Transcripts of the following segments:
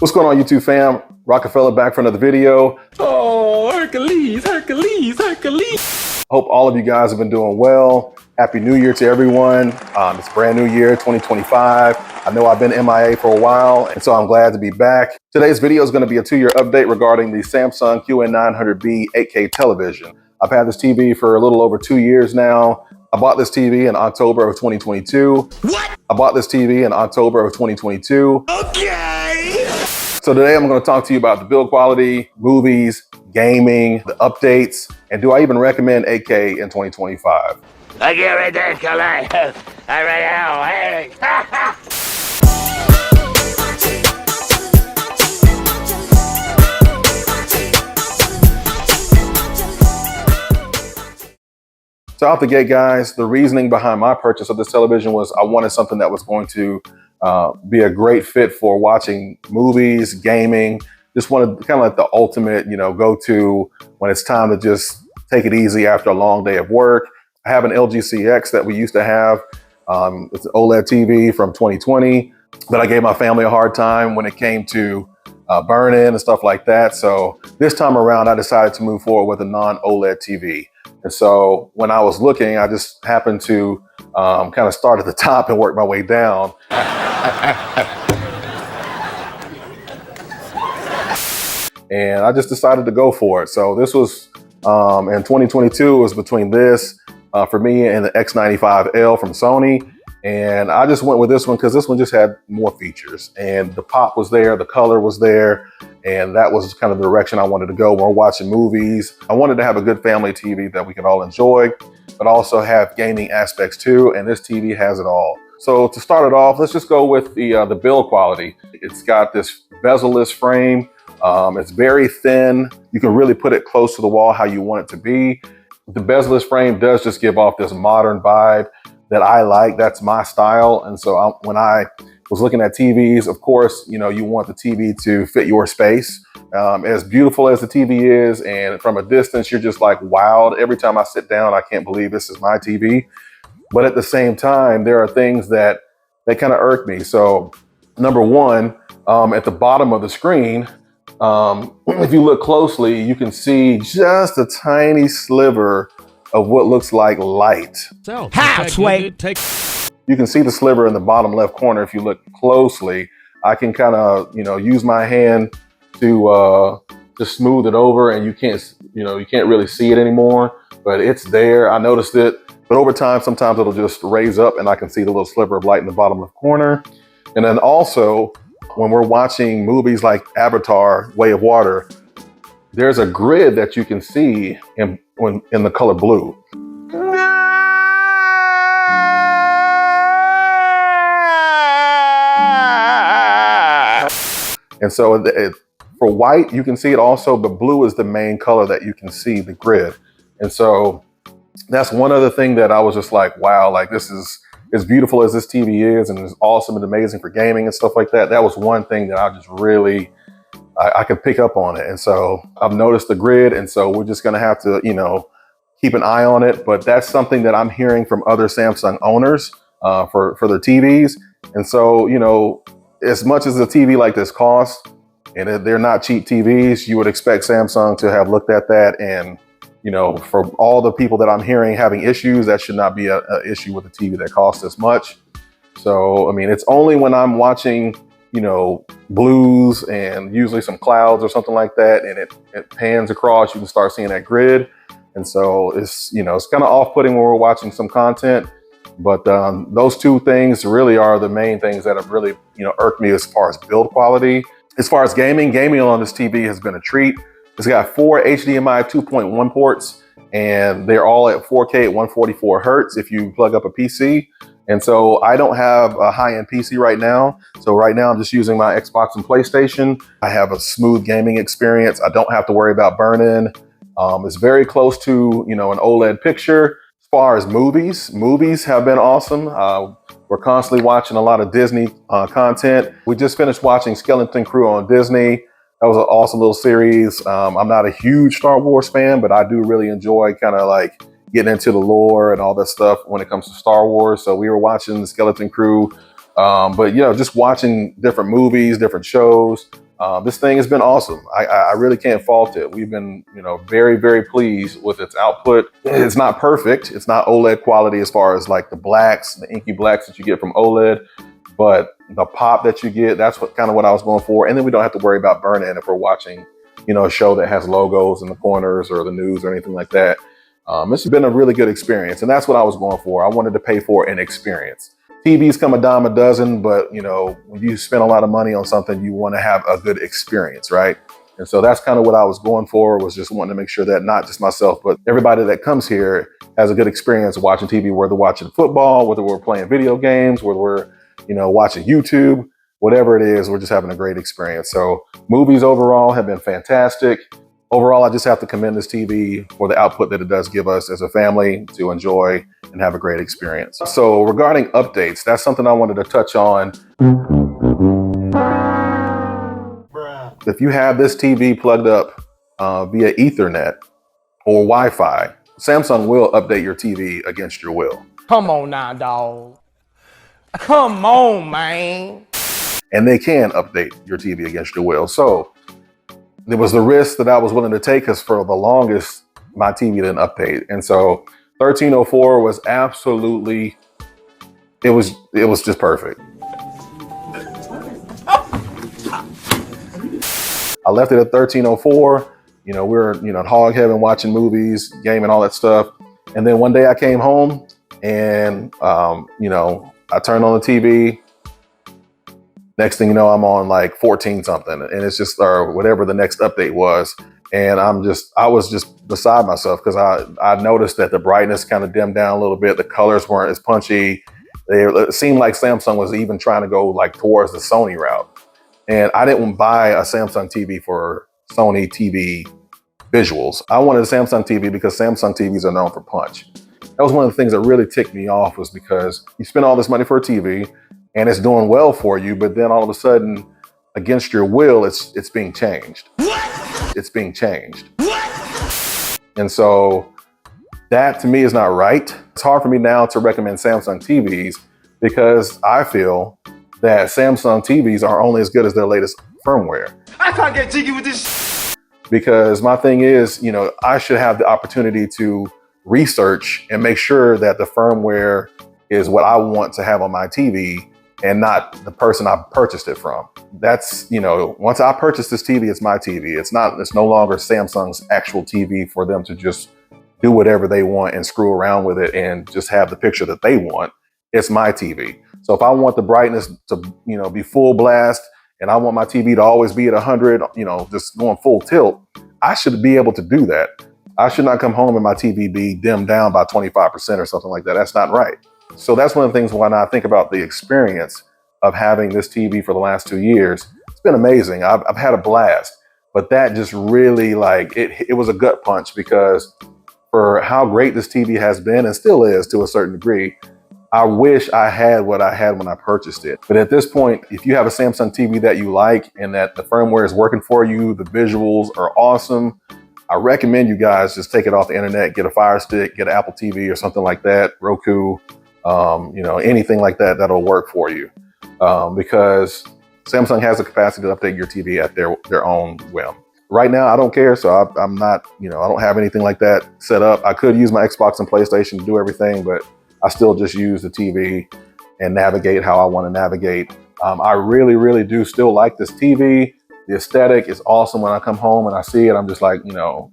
What's going on, YouTube fam? Rockefeller back for another video. Oh, Hercules, Hercules, Hercules. Hope all of you guys have been doing well. Happy New Year to everyone. It's a brand new year, 2025. I know I've been MIA for a while, and so I'm glad to be back. Today's video is going to be a 2-year update regarding the Samsung QN900B 8K television. I've had this TV for a little over 2 years now. I bought this TV in October of 2022. What? I bought this TV in October of 2022. Okay. So today I'm going to talk to you about the build quality, movies, gaming, the updates, and do I even recommend 8K in 2025? I get right there, Kalai. I right now. Hey. So out the gate, guys, the reasoning behind my purchase of this television was I wanted something that was going to be a great fit for watching movies, gaming. Just wanted kind of like the ultimate, go-to when it's time to just take it easy after a long day of work. I have an LG CX that we used to have. It's an OLED TV from 2020, but I gave my family a hard time when it came to burn-in and stuff like that. So this time around, I decided to move forward with a non-OLED TV. And so when I was looking, I just happened to kind of start at the top and work my way down. And I just decided to go for it. So this was in 2022, it was between this for me and the X95L from Sony. And I just went with this one because this one just had more features and the pop was there, the color was there. And that was kind of the direction I wanted to go when we're watching movies. I wanted to have a good family TV that we could all enjoy, but also have gaming aspects too. And this TV has it all. So to start it off, let's just go with the build quality. It's got this bezel-less frame. It's very thin. You can really put it close to the wall how you want it to be. The bezel-less frame does just give off this modern vibe that I like. That's my style. And so when I was looking at TVs, of course, you want the TV to fit your space. As beautiful as the TV is, and from a distance, you're just like wowed. Every time I sit down, I can't believe this is my TV. But at the same time, there are things that kind of irk me. So number one, at the bottom of the screen, if you look closely, you can see just a tiny sliver of what looks like light. So, You can see the sliver in the bottom left corner if you look closely. I can kind of, use my hand to just smooth it over, and you can't really see it anymore, but it's there. I noticed it, but over time, sometimes it'll just raise up and I can see the little sliver of light in the bottom left corner. And then also, when we're watching movies like Avatar, Way of Water, there's a grid that you can see in the color blue. And so for white, you can see it also, but blue is the main color that you can see the grid. And so that's one other thing that I was just like, wow, like this is as beautiful as this TV is and it's awesome and amazing for gaming and stuff like that. That was one thing that I just really, I could pick up on it. And so I've noticed the grid. And so we're just going to have to, keep an eye on it. But that's something that I'm hearing from other Samsung owners for their TVs. And so, as much as a TV like this costs, and they're not cheap TVs, you would expect Samsung to have looked at that. And, for all the people that I'm hearing having issues, that should not be an issue with a TV that costs this much. So, I mean, it's only when I'm watching, blues and usually some clouds or something like that, and it pans across, you can start seeing that grid. And so it's, it's kind of off-putting when we're watching some content. But those two things really are the main things that have really, irked me as far as build quality. As far as gaming on this TV has been a treat. It's got 4 HDMI 2.1 ports, and they're all at 4K at 144 Hertz if you plug up a PC. And so I don't have a high-end PC right now. So right now I'm just using my Xbox and PlayStation. I have a smooth gaming experience. I don't have to worry about burn-in. It's very close to, an OLED picture. As far as movies have been awesome. We're constantly watching a lot of Disney content. We just finished watching Skeleton Crew on Disney. That was an awesome little series. I'm not a huge Star Wars fan, but I do really enjoy kind of like getting into the lore and all that stuff when it comes to Star Wars. So we were watching the Skeleton Crew, but just watching different movies, different shows. This thing has been awesome. I really can't fault it. We've been, very, very pleased with its output. It's not perfect. It's not OLED quality as far as like the blacks, the inky blacks that you get from OLED, but the pop that you get, that's kind of what I was going for. And then we don't have to worry about burn-in if we're watching, a show that has logos in the corners or the news or anything like that. It's been a really good experience, and that's what I was going for. I wanted to pay for an experience. TVs come a dime a dozen, but when you spend a lot of money on something, you want to have a good experience, right? And so that's kind of what I was going for, was just wanting to make sure that not just myself, but everybody that comes here has a good experience watching TV, whether watching football, whether we're playing video games, whether we're, watching YouTube, whatever it is, we're just having a great experience. So movies overall have been fantastic. Overall, I just have to commend this TV for the output that it does give us as a family to enjoy and have a great experience. So regarding updates, that's something I wanted to touch on. If you have this TV plugged up via Ethernet or Wi-Fi, Samsung will update your TV against your will. Come on now, dog. Come on, man. And they can update your TV against your will. So there was the risk that I was willing to take, because for the longest, my TV didn't update. And so 1304 was absolutely, it was just perfect. I left it at 1304. We were, in hog heaven watching movies, gaming, all that stuff. And then one day I came home and, I turned on the TV. Next thing you know, I'm on like 14 something, and it's just, or whatever the next update was. And I was just beside myself, because I noticed that the brightness kind of dimmed down a little bit. The colors weren't as punchy. It seemed like Samsung was even trying to go like towards the Sony route. And I didn't buy a Samsung TV for Sony TV visuals. I wanted a Samsung TV because Samsung TVs are known for punch. That was one of the things that really ticked me off, was because you spend all this money for a TV and it's doing well for you, but then all of a sudden, against your will, it's being changed. What? It's being changed. What? And so that to me is not right. It's hard for me now to recommend Samsung TVs, because I feel that Samsung TVs are only as good as their latest firmware. I can't get jiggy with this. Because my thing is, I should have the opportunity to research and make sure that the firmware is what I want to have on my TV, and not the person I purchased it from. That's, once I purchase this TV, it's my TV. It's no longer Samsung's actual TV for them to just do whatever they want and screw around with it and just have the picture that they want. It's my TV. So if I want the brightness to, be full blast, and I want my TV to always be at 100, just going full tilt, I should be able to do that. I should not come home and my TV be dimmed down by 25% or something like that. That's not right. So that's one of the things when I think about the experience of having this TV for the last 2 years. It's been amazing. I've had a blast, but that just really, like, it was a gut punch, because for how great this TV has been and still is to a certain degree, I wish I had what I had when I purchased it. But at this point, if you have a Samsung TV that you like and that the firmware is working for you, the visuals are awesome, I recommend you guys just take it off the internet, get a Fire Stick, get an Apple TV or something like that, Roku, anything like that, that'll work for you. Because Samsung has the capacity to update your TV at their own whim. Right now, I don't care, so I'm not, I don't have anything like that set up. I could use my Xbox and PlayStation to do everything, but I still just use the TV and navigate how I want to navigate. I really, really do still like this TV. The aesthetic is awesome. When I come home and I see it, I'm just like,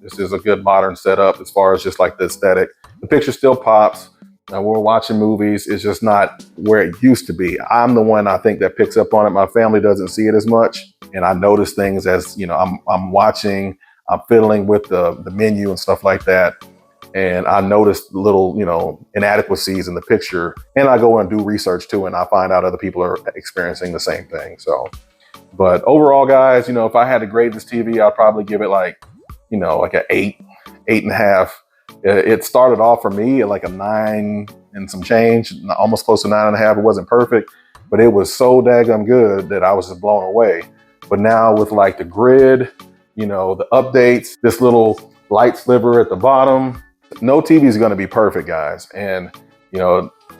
this is a good modern setup as far as just like the aesthetic. The picture still pops. We're watching movies. It's just not where it used to be. I'm the one, I think, that picks up on it. My family doesn't see it as much. And I notice things as, I'm watching, I'm fiddling with the menu and stuff like that. And I noticed little, inadequacies in the picture. And I go and do research too, and I find out other people are experiencing the same thing. So, but overall, guys, if I had to grade this TV, I'd probably give it like an 8.5. It started off for me at like a 9 and some change, almost close to 9.5. It wasn't perfect, but it was so daggum good that I was just blown away. But now with like the grid, the updates, this little light sliver at the bottom, no TV is going to be perfect, guys. And,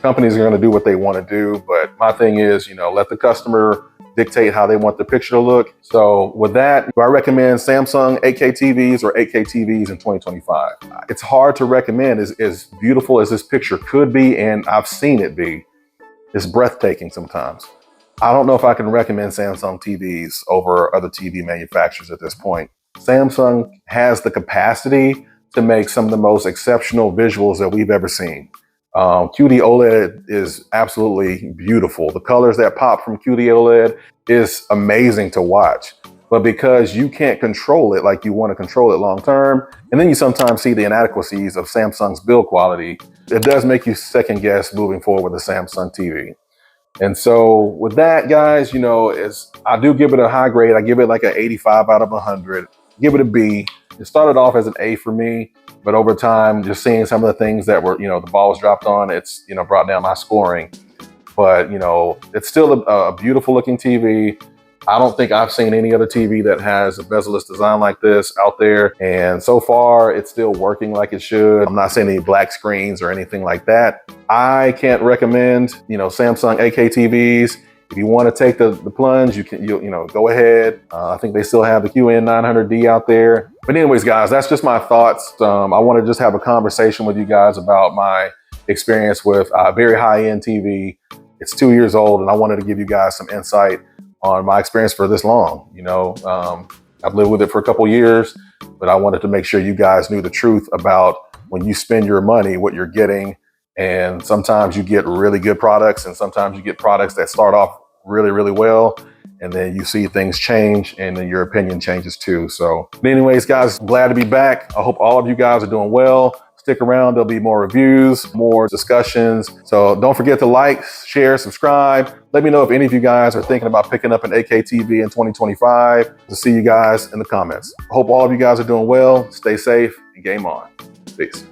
companies are going to do what they want to do. But my thing is, let the customer dictate how they want the picture to look. So with that, do I recommend Samsung 8K TVs or 8K TVs in 2025? It's hard to recommend. As beautiful as this picture could be, and I've seen it be, it's breathtaking sometimes. I don't know if I can recommend Samsung TVs over other TV manufacturers at this point. Samsung has the capacity to make some of the most exceptional visuals that we've ever seen. QD OLED is absolutely beautiful. The colors that pop from QD OLED is amazing to watch. But because you can't control it like you want to control it long term, and then you sometimes see the inadequacies of Samsung's build quality, it does make you second guess moving forward with a Samsung TV. And so with that, guys, you know, I do give it a high grade. I give it like an 85 out of 100. Give it a B. It started off as an A for me, but over time, just seeing some of the things that were, you know, the ball was dropped on, it's, you know, brought down my scoring. But, you know, it's still a beautiful looking TV. I don't think I've seen any other TV that has a bezel-less design like this out there. And so far, it's still working like it should. I'm not seeing any black screens or anything like that. I can't recommend, you know, Samsung 8K TVs. If you want to take the plunge, you know, go ahead. I think they still have the QN900D out there. But anyways, guys, that's just my thoughts. I want to just have a conversation with you guys about my experience with a very high-end TV. It's 2 years old, and I wanted to give you guys some insight on my experience for this long. You know, I've lived with it for a couple years, but I wanted to make sure you guys knew the truth about when you spend your money, what you're getting. And sometimes you get really good products, and sometimes you get products that start off really, really well, and then you see things change, and then your opinion changes too. So anyways, guys, glad to be back. I hope all of you guys are doing well. Stick around, there'll be more reviews, more discussions. So don't forget to like, share, subscribe. Let me know if any of you guys are thinking about picking up an 8K TV in 2025. I'll see you guys in the comments. I hope all of you guys are doing well. Stay safe and game on. Peace.